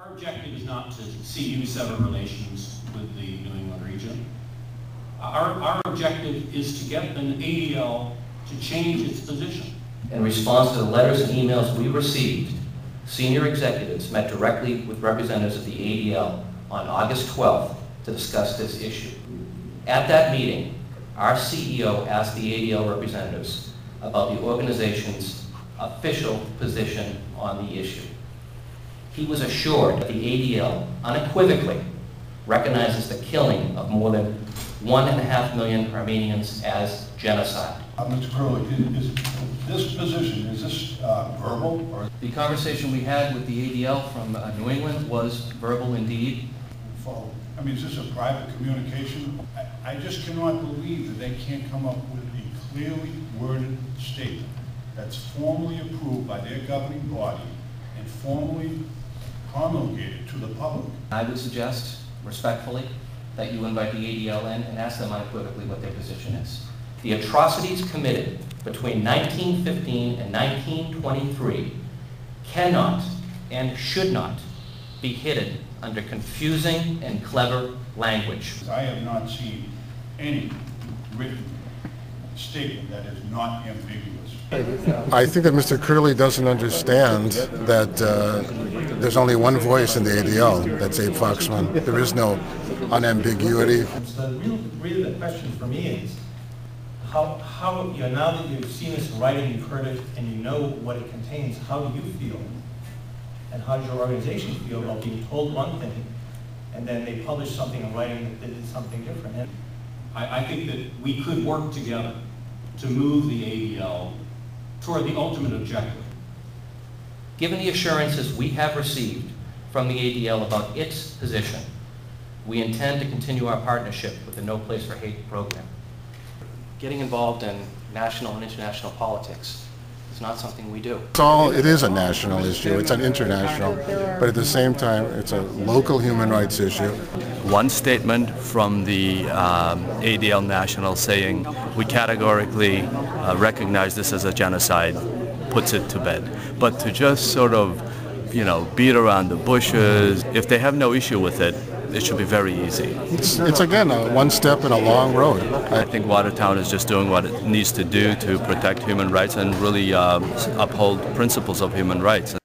Our objective is not to see you sever relations with the New England region. Our objective is to get an ADL to change its position. In response to the letters and emails we received, senior executives met directly with representatives of the ADL on August 12th to discuss this issue. At that meeting, our CEO asked the ADL representatives about the organization's official position on the issue. He was assured that the ADL unequivocally recognizes the killing of more than 1.5 million Armenians as genocide. Mr. Curley, is this position, is this verbal? Or? The conversation we had with the ADL from New England was verbal indeed. I mean, is this a private communication? I just cannot believe that they can't come up with a clearly worded statement that's formally approved by their governing body and formally promulgated to the public. I would suggest, respectfully, that you invite the ADL in and ask them unequivocally what their position is. The atrocities committed between 1915 and 1923 cannot and should not be hidden under confusing and clever language. I have not seen any written statement that is not ambiguous. I think that Mr. Curley doesn't understand that there's only one voice in the ADL, that's Abe Foxman. There is no unambiguity. So really the question for me is, how now that you've seen this in writing, you've heard it, and you know what it contains, how do you feel? And how does your organization feel about being told one thing, and then they publish something in writing that did something different? And I think that we could work together to move the ADL toward the ultimate objective. Given the assurances we have received from the ADL about its position, we intend to continue our partnership with the No Place for Hate program. Getting involved in national and international politics is not something we do. It is a national issue, it's an international, but at the same time, it's a local human rights issue. One statement from the ADL National saying we categorically recognize this as a genocide puts it to bed. But to just sort of, beat around the bushes, if they have no issue with it, it should be very easy. It's again, one step in a long road. I think Watertown is just doing what it needs to do to protect human rights and really uphold principles of human rights.